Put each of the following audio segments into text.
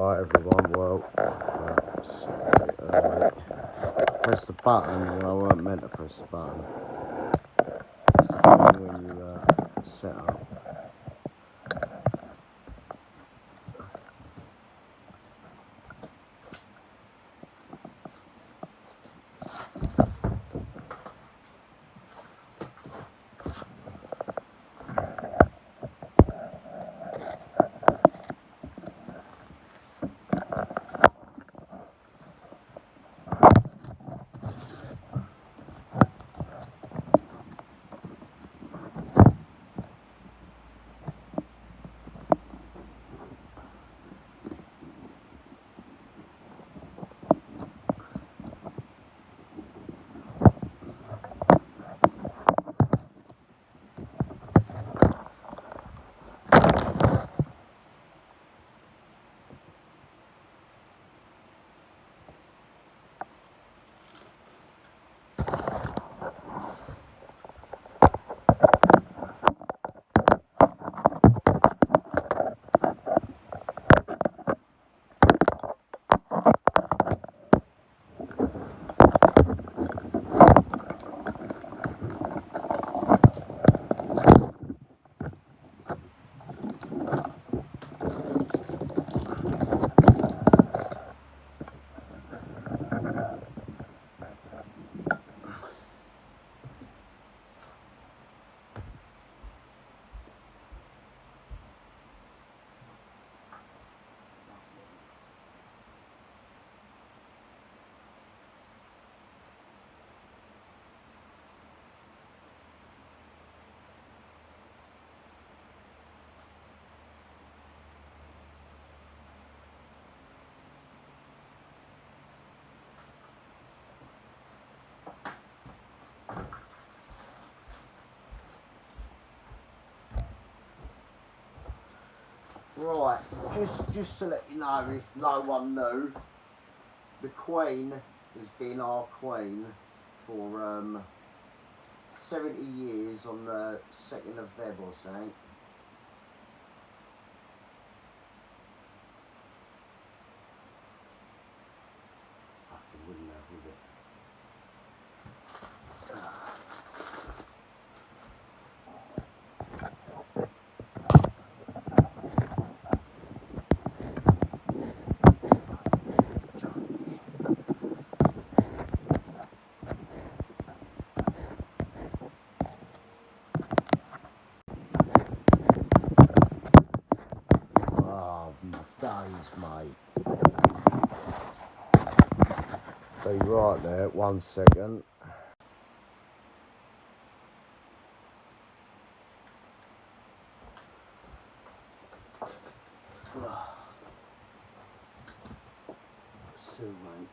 Alright everyone, well, early. Press the button when I weren't meant to press the button. It's the thing when you set up. Right, just to let you know, if no one knew, the Queen has been our Queen for 70 years on the 2nd of Feb or something. Fucking wouldn't have, would it? Oh, my days, mate. Be right there, 1 second. So, mate.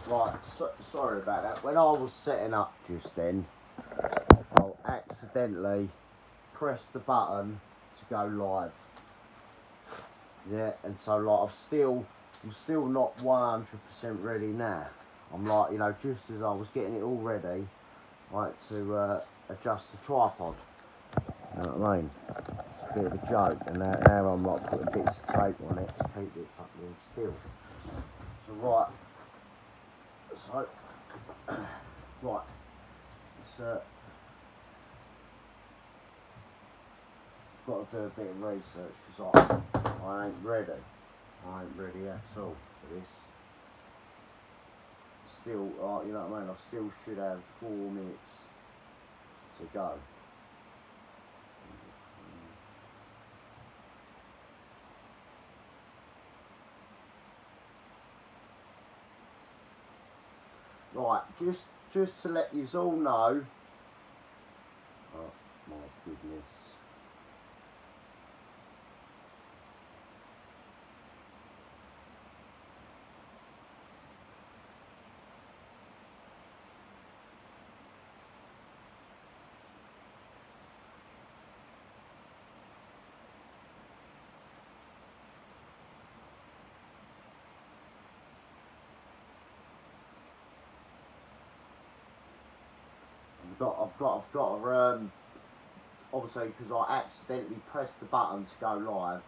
Right, sorry about that. When I was setting up just then, I accidentally pressed the button to go live. Yeah, and so like I'm still not 100% ready now. I'm like, you know, just as I was getting it all ready, I had to adjust the tripod. You know what I mean? It's a bit of a joke, and now I'm like putting bits of tape on it to keep it fucking still. So right, right, so got to do a bit of research because I ain't ready. I ain't ready at all for this. Still, you know what I mean? I still should have 4 minutes to go. Right, just to let you all know. Oh my goodness. I've got to, obviously, because I accidentally pressed the button to go live,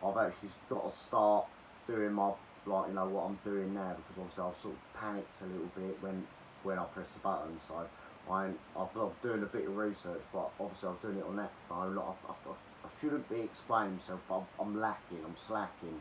I've actually got to start doing my, like, you know, what I'm doing now, because obviously I've sort of panicked a little bit when I pressed the button, so I'm doing a bit of research, but obviously I was doing it on that phone. Like, I shouldn't be explaining myself, but I'm lacking, I'm slacking.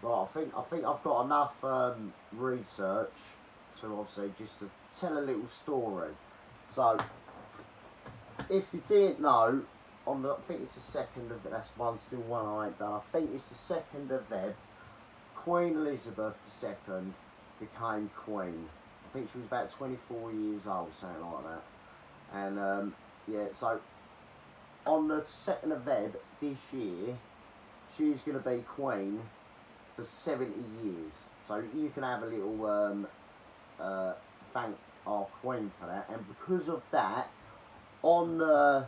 Right, I think I've got enough research to obviously just to tell a little story. So, if you didn't know, on the, I think it's the 2nd of, that's one still one I ain't done, I think it's the 2nd of Feb, Queen Elizabeth II became Queen. I think she was about 24 years old, something like that. And yeah, so on the 2nd of Feb this year, she's going to be Queen for 70 years. So you can have a little thank our Queen for that. And because of that, on the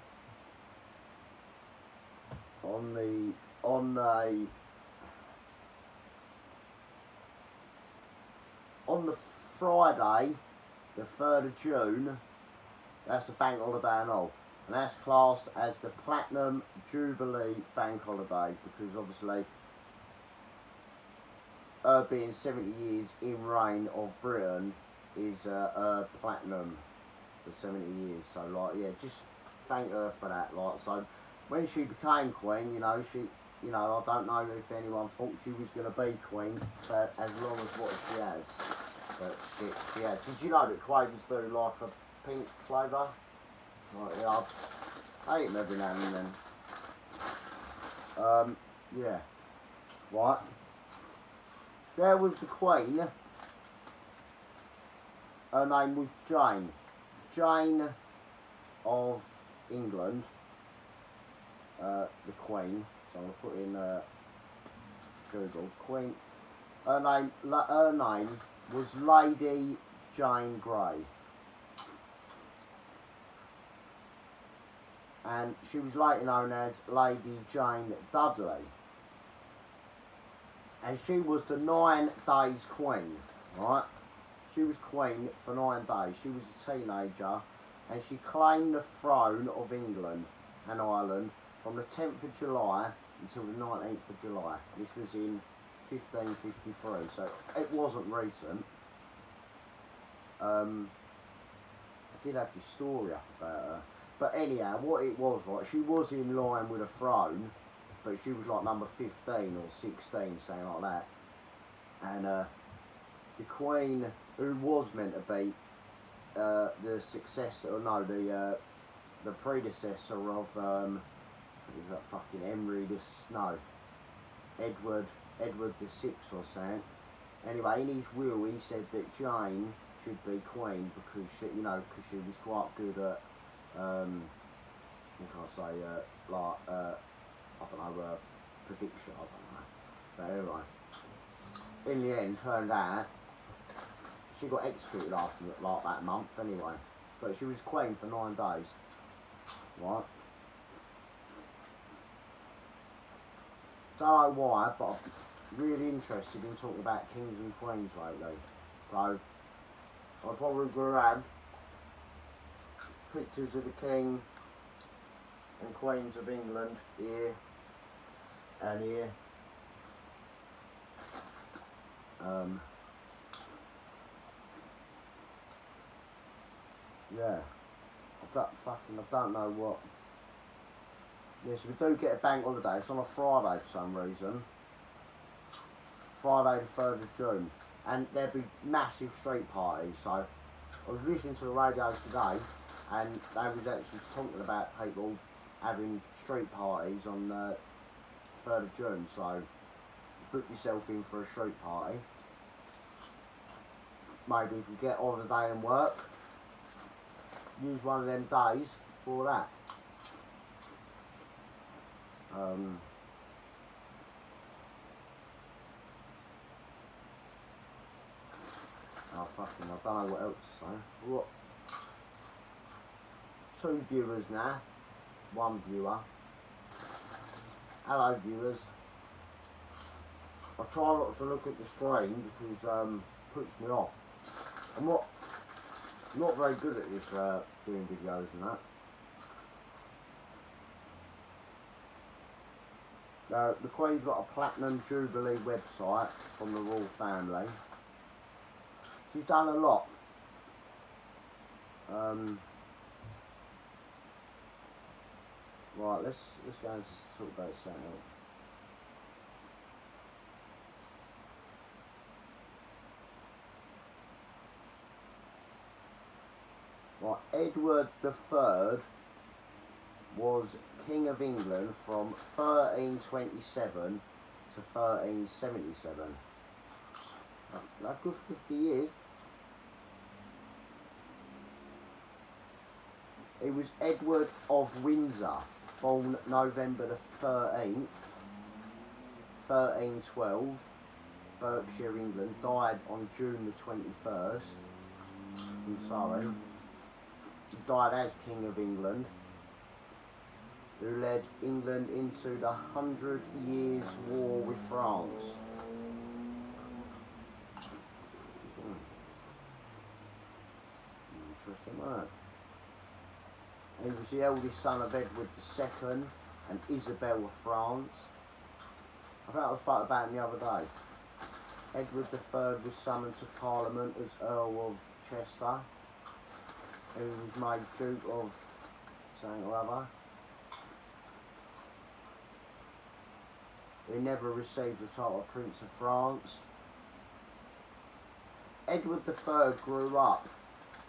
Friday, the 3rd of June, that's a bank holiday and all. And that's classed as the Platinum Jubilee Bank Holiday, because obviously being 70 years in reign of Britain is platinum for 70 years. So like, yeah, just thank her for that. Like, so when she became Queen, you know, you know, I don't know if anyone thought she was going to be Queen for as long as what she has. But she has. Did you know that Quavers do like a pink flavour? Like, yeah, I eat them every now and then. Yeah. Right. There was the Queen. Her name was Jane. Jane of England. The Queen. So I'm going to put in Google. Queen. Her name was Lady Jane Grey. And she was later known as Lady Jane Dudley. And she was the 9 days Queen, right? She was Queen for 9 days. She was a teenager, and she claimed the throne of England and Ireland from the 10th of July until the 19th of July. This was in 1553, so it wasn't recent. I did have this story up about her. But anyhow, what it was, right, she was in line with a throne, but she was like number 15 or 16, something like that. And the Queen, who was meant to be the successor, no, the predecessor of, what is that fucking Edward the VI or something. Anyway, in his will, he said that Jane should be Queen because she, you know, because she was quite good at, what can I say, like, I don't know, prediction, I don't know. But anyway, in the end, turned out, she got executed after like that month anyway. But she was Queen for 9 days. Right? Don't know why, but I'm really interested in talking about kings and queens lately. So, I'll probably grab pictures of the king and queens of England here and here. Yeah. I don't know what. Yes, we do get a bank holiday. It's on a Friday for some reason. Friday the 3rd of June. And there'll be massive street parties. So I was listening to the radio today and they was actually talking about people having street parties on the 3rd of June. So book yourself in for a street party. Maybe if you get holiday and work, use one of them days for that. Oh fucking, I don't know what else to say. What? 2 viewers now. 1 viewer. Hello viewers. I try not to look at the screen because it puts me off. I'm not very good at this doing videos and that. The Queen's got a Platinum Jubilee website from the royal family. She's done a lot. Right, let's go and talk about something else. Right, Edward III was King of England from 1327 to 1377. That's good 50 years. He was Edward of Windsor, born November the 13th, 1312, Berkshire, England, died on June the 21st. I'm sorry. He died as King of England, who led England into the 100 Years' War with France. Interesting, right? He was the eldest son of Edward II and Isabel of France. I think I was spoke about him the other day. Edward III was summoned to Parliament as Earl of Chester, who was made Duke of something or other. He never received the title of Prince of France. Edward III grew up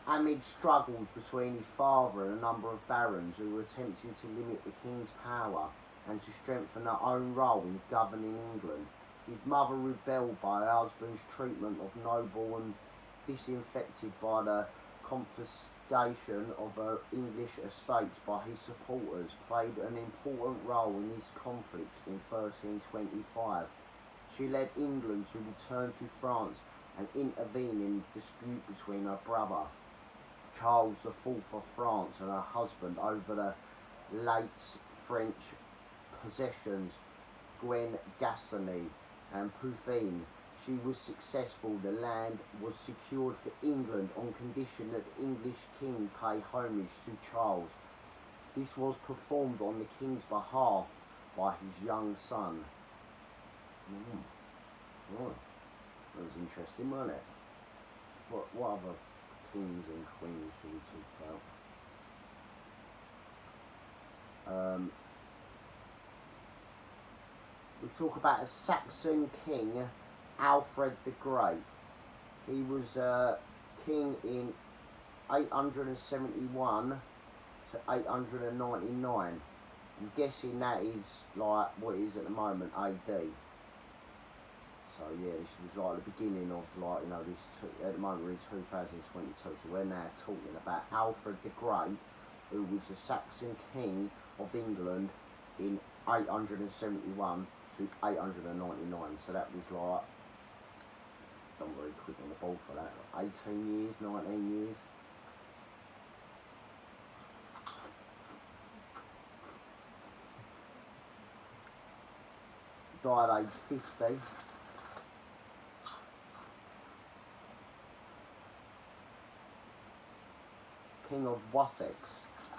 amid struggles between his father and a number of barons who were attempting to limit the king's power and to strengthen their own role in governing England. His mother rebelled by her husband's treatment of noble and disaffected by the confiscation of her English estates by his supporters, played an important role in this conflict in 1325. She led England to return to France and intervene in the dispute between her brother, Charles IV of France, and her husband over the late French possessions, Gwen Gascony and Puffin. She was successful. The land was secured for England on condition that the English king pay homage to Charles. This was performed on the king's behalf by his young son. Right. That was interesting, wasn't it? What other kings and queens should we talk about? We talk about a Saxon king, Alfred the Great. He was king in 871 to 899. I'm guessing that is like what it is at the moment, AD. So yeah, this was like the beginning of like, you know, this at the moment we're in 2022, so we're now talking about Alfred the Great, who was the Saxon king of England in 871 to 899. So that was like, I'm very quick on the ball for that, 18 years, 19 years. Died age 50. King of Wessex,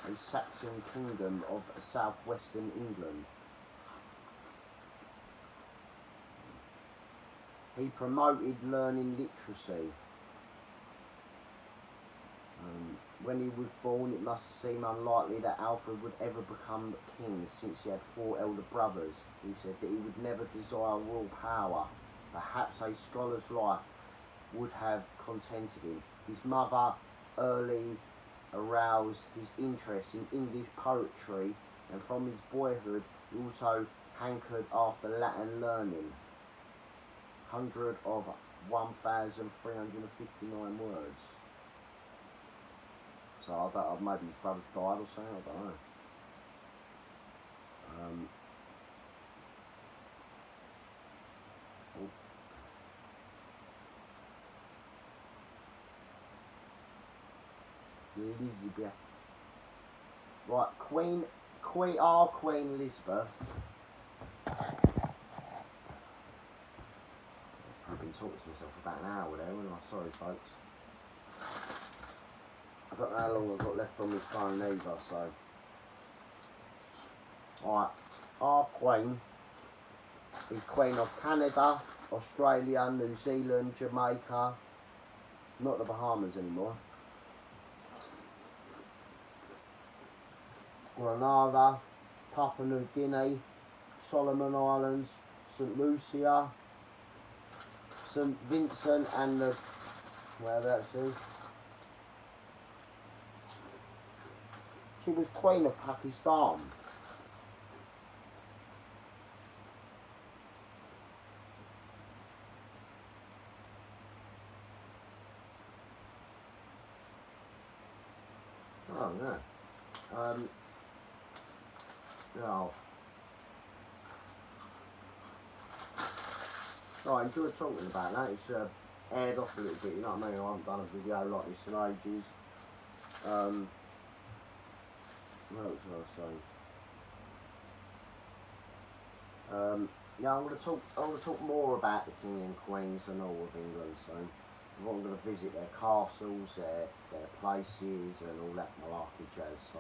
a Saxon kingdom of southwestern England. He promoted learning literacy. When he was born, it must seem unlikely that Alfred would ever become king, since he had 4 elder brothers. He said that he would never desire royal power. Perhaps a scholar's life would have contented him. His mother early aroused his interest in English poetry, and from his boyhood he also hankered after Latin learning. 100 of 1,359 words. So I don't know, maybe his brother's died or something, I don't know. Elizabeth. Right, Queen Elizabeth. I've been talking to myself for about an hour there, wasn't I? Sorry, folks. I don't know how long I've got left on my phone either, so. Alright, our Queen is Queen of Canada, Australia, New Zealand, Jamaica, not the Bahamas anymore, Grenada, Papua New Guinea, Solomon Islands, St. Lucia, St. Vincent and the, where that's is. She was Queen of Pakistan. Oh no. No. Oh, I enjoy talking about that. It's aired off a little bit, you know what I mean? I haven't done a video like this in ages. What else was I saying? Yeah, I'm gonna talk more about the King and Queens and all of England. So I'm gonna visit their castles, their places, and all that malarkey jazz. So,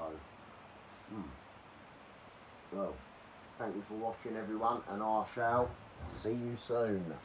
well, thank you for watching, everyone, and I shall see you soon.